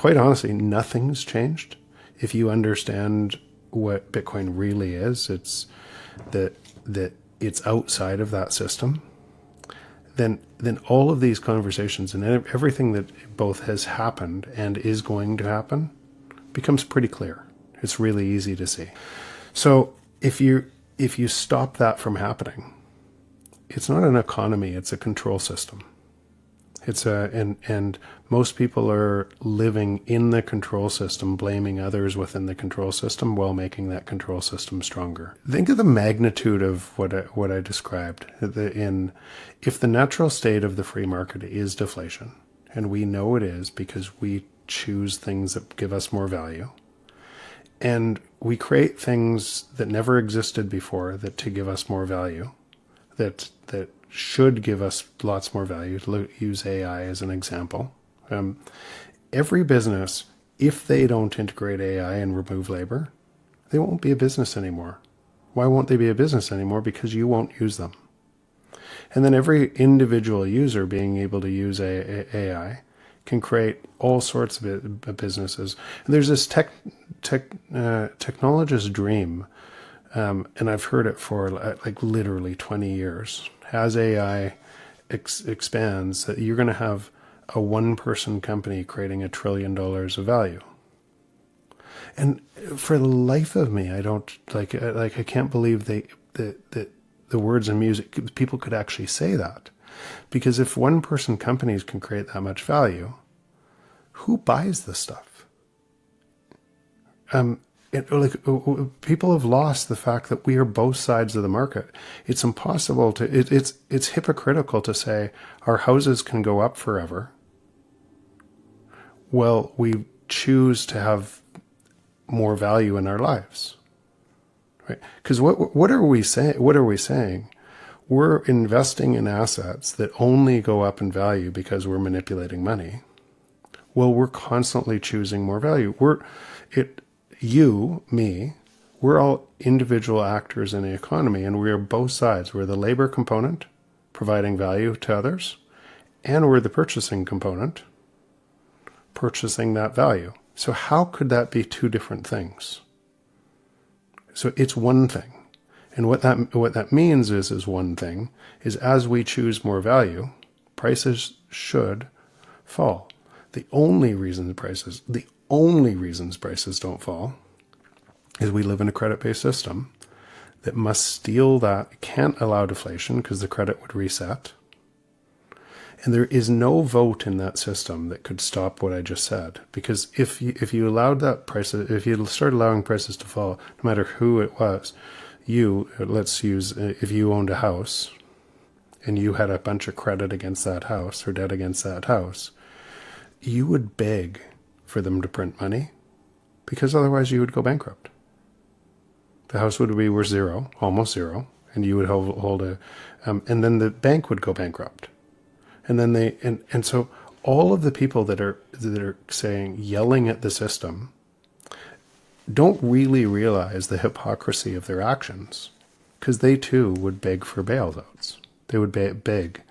quite honestly, nothing's changed. If you understand what Bitcoin really is, it's that it's outside of that system. Then all of these conversations and everything that both has happened and is going to happen becomes pretty clear. It's really easy to see. So if you stop that from happening, it's not an economy, it's a control system. And most people are living in the control system, blaming others within the control system while making that control system stronger. Think of the magnitude of what I described. If the natural state of the free market is deflation, and we know it is because we choose things that give us more value, and we create things that never existed before that to give us more value, that should give us lots more value. Use AI as an example. Every business, if they don't integrate AI and remove labor, they won't be a business anymore. Why won't they be a business anymore? Because you won't use them. And then every individual user being able to use AI can create all sorts of businesses. And there's this technologist dream, and I've heard it for like literally 20 years. As AI expands, that you're going to have a one-person company creating $1 trillion of value. And for the life of me, I don't I can't believe that the words and music, people could actually say that. Because if one-person companies can create that much value, who buys this stuff? People have lost the fact that we are both sides of the market. It's impossible to, it's hypocritical to say our houses can go up forever. Well, we choose to have more value in our lives, right? Because what are we saying? What are we saying? We're investing in assets that only go up in value because we're manipulating money. Well, we're constantly choosing more value. You, me, we're all individual actors in the economy, and we are both sides. We're the labor component, providing value to others, and we're the purchasing component, purchasing that value. So how could that be two different things? So it's one thing. And what that means is one thing, is as we choose more value, prices should fall. The only reasons prices don't fall is we live in a credit-based system that must steal that, can't allow deflation because the credit would reset. And there is no vote in that system that could stop what I just said. Because if you allowed that prices, if you started allowing prices to fall, no matter who it was, let's use, if you owned a house and you had a bunch of credit against that house or debt against that house, you would beg for them to print money because otherwise you would go bankrupt. The house would be worth zero, almost zero, and you would hold and then the bank would go bankrupt. And then and so all of the people that are saying, yelling at the system, don't really realize the hypocrisy of their actions, because they too would beg for bailouts. They would beg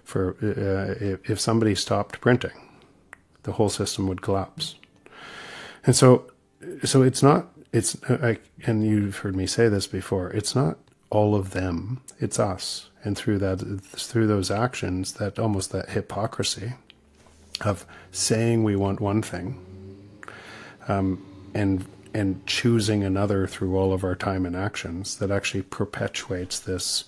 for, if somebody stopped printing, the whole system would collapse. And so and you've heard me say this before, it's not all of them, it's us. And through those actions, that hypocrisy of saying we want one thing, and choosing another through all of our time and actions, that actually perpetuates this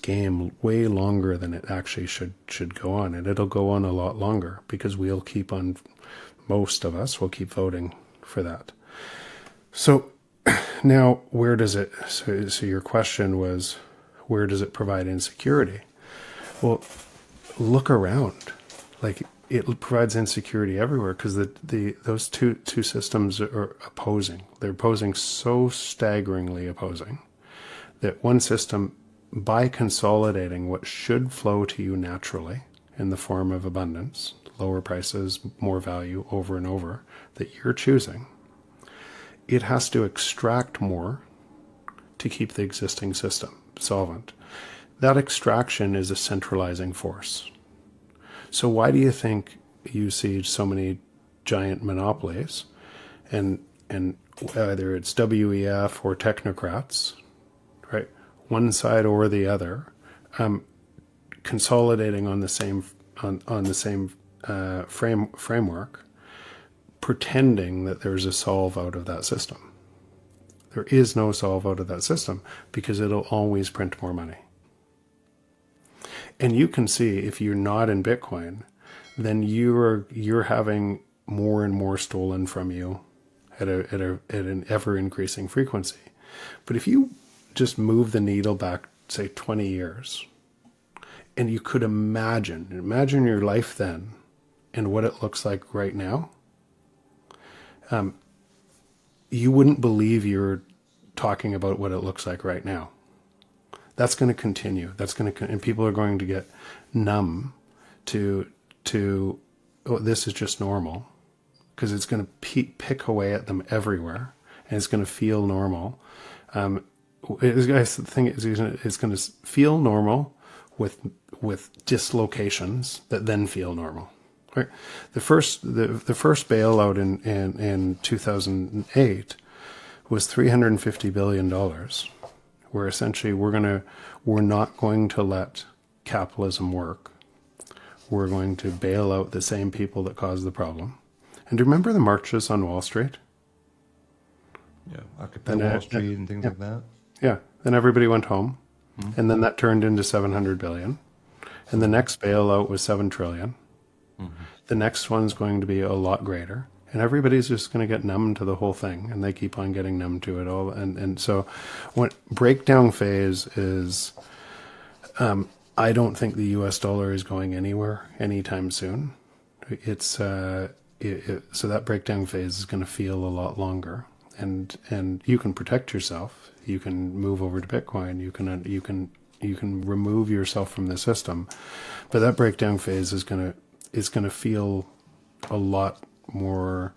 game way longer than it actually should go on. And it'll go on a lot longer because most of us will keep voting for that. So now so your question was, where does it provide insecurity? Well, look around. Like, it provides insecurity everywhere because those two systems are opposing. They're opposing, so staggeringly opposing, that one system, by consolidating what should flow to you naturally in the form of abundance, lower prices, more value over and over, that you're choosing, it has to extract more to keep the existing system solvent. That extraction is a centralizing force. So why do you think you see so many giant monopolies, and either it's WEF or technocrats, right? One side or the other, consolidating on the same framework, pretending that there's a solve out of that system. There is no solve out of that system because it'll always print more money. And you can see if you're not in Bitcoin, then you're having more and more stolen from you at an ever increasing frequency. But if you just move the needle back, say 20 years, and you could imagine your life then and what it looks like right now, you wouldn't believe you're talking about what it looks like right now. That's going to continue. And people are going to get numb to oh, this is just normal, because it's going to pick away at them everywhere, and it's going to feel normal. I think it's going to feel normal with dislocations that then feel normal. Right? The first bailout in 2008 was $350 billion, where essentially we're not going to let capitalism work. We're going to bail out the same people that caused the problem. And do you remember the marches on Wall Street? Yeah, Occupy Wall Street and things like that. Yeah, then everybody went home, and then that turned into 700 billion, and the next bailout was 7 trillion. The next one's going to be a lot greater, and everybody's just going to get numb to the whole thing, and they keep on getting numb to it all. And so, what breakdown phase is, I don't think the U.S. dollar is going anywhere anytime soon. It's so that breakdown phase is going to feel a lot longer, and you can protect yourself. You can move over to Bitcoin. You can remove yourself from the system, but that breakdown phase is going to feel a lot more.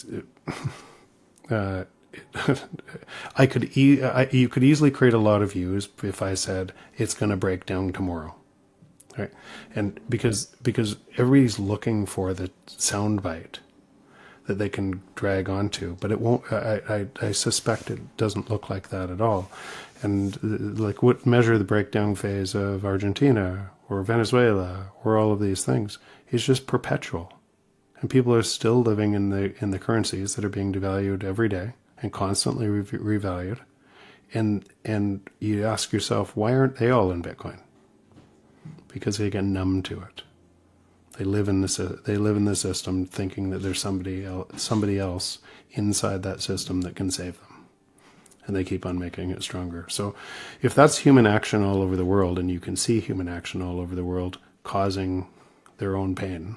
You could easily create a lot of views if I said it's going to break down tomorrow, right? And because everybody's looking for the soundbite that they can drag onto, but it won't. I suspect it doesn't look like that at all. And like, what measure the breakdown phase of Argentina or Venezuela or all of these things is just perpetual, and people are still living in the currencies that are being devalued every day and constantly revalued. And you ask yourself, why aren't they all in Bitcoin? Because they get numb to it. They live in the system thinking that there's somebody else inside that system that can save them, and they keep on making it stronger. So if that's human action all over the world, and you can see human action all over the world causing their own pain,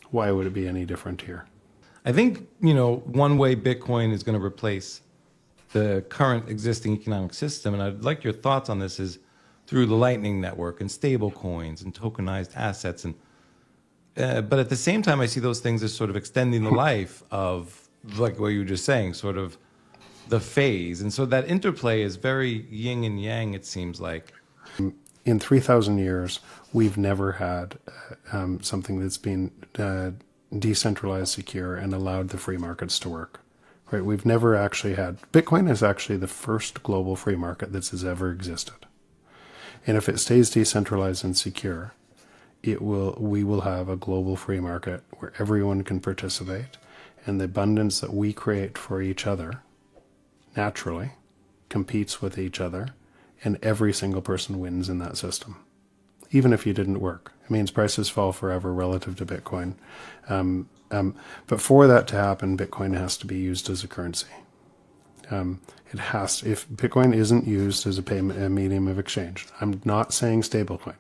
why would it be any different here? I think, one way Bitcoin is going to replace the current existing economic system, and I'd like your thoughts on this, is through the Lightning Network and stablecoins and tokenized assets. And but at the same time, I see those things as sort of extending the life of, like what you were just saying, sort of the phase. And so that interplay is very yin and yang, it seems like. In 3,000 years, we've never had something that's been decentralized, secure, and allowed the free markets to work. Right? We've never actually had. Bitcoin is actually the first global free market that has ever existed. And if it stays decentralized and secure, we will have a global free market where everyone can participate, and the abundance that we create for each other naturally competes with each other, and every single person wins in that system, even if you didn't work. It means prices fall forever relative to Bitcoin. But for that to happen, Bitcoin has to be used as a currency. If Bitcoin isn't used as a medium of exchange, I'm not saying stablecoin.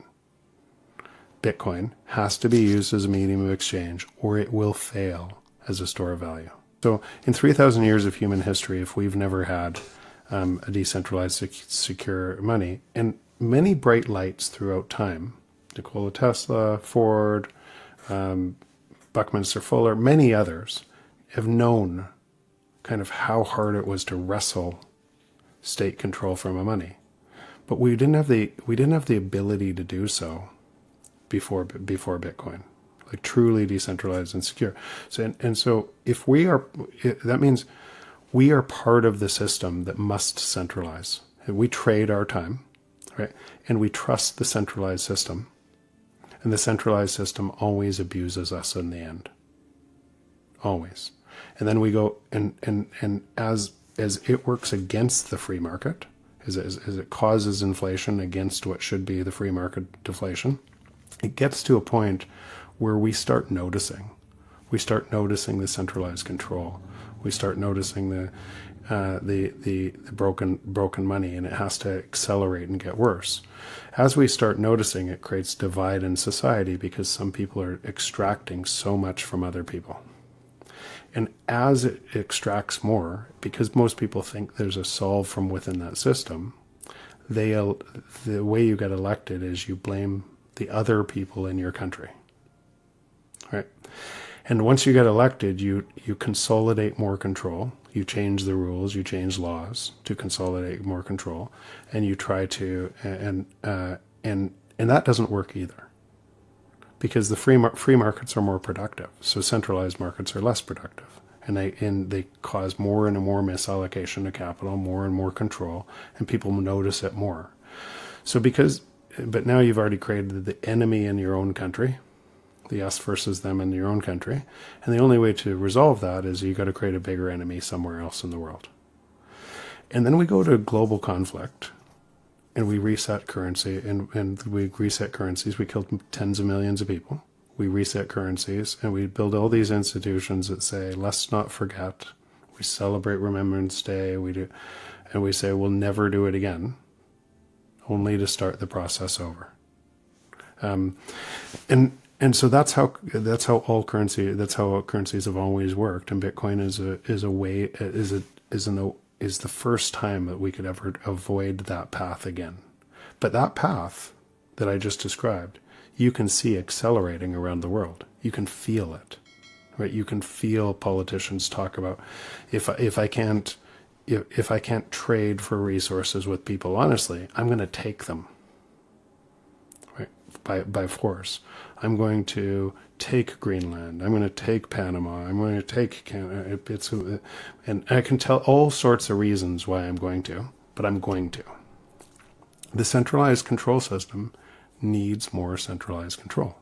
Bitcoin has to be used as a medium of exchange, or it will fail as a store of value. So in 3,000 years of human history, if we've never had a decentralized, secure money, and many bright lights throughout time, Nikola Tesla, Ford, Buckminster Fuller, many others have known kind of how hard it was to wrestle state control from money, but we didn't have the ability to do so before Bitcoin. like truly decentralized and secure. So if that means we are part of the system that must centralize. We trade our time, right? And we trust the centralized system. And the centralized system always abuses us in the end. Always. And then we go, and as it works against the free market, as it causes inflation against what should be the free market deflation, it gets to a point where we start noticing. We start noticing the centralized control. We start noticing the broken money, and it has to accelerate and get worse. As we start noticing, it creates divide in society because some people are extracting so much from other people. And as it extracts more, because most people think there's a solve from within that system, the way you get elected is you blame the other people in your country, right? And once you get elected, you consolidate more control. You change the rules, you change laws to consolidate more control, and you try to and that doesn't work either, because the free markets are more productive. So centralized markets are less productive, and they cause more and more misallocation of capital, more and more control, and people notice it more. But now you've already created the enemy in your own country, the us versus them in your own country. And the only way to resolve that is you got to create a bigger enemy somewhere else in the world. And then we go to global conflict, and we reset currency, and we reset currencies. We killed tens of millions of people. We reset currencies, and we build all these institutions that say, let's not forget. We celebrate Remembrance Day. And we say, we'll never do it again, only to start the process over. And so that's how all currencies have always worked. And Bitcoin is the first time that we could ever avoid that path again. But that path that I just described, you can see accelerating around the world. You can feel it, right? You can feel politicians talk about, if I can't trade for resources with people honestly, I'm going to take them, right? By force. I'm going to take Greenland. I'm going to take Panama. I'm going to take Canada. And I can tell all sorts of reasons why I'm going to, but I'm going to. The centralized control system needs more centralized control.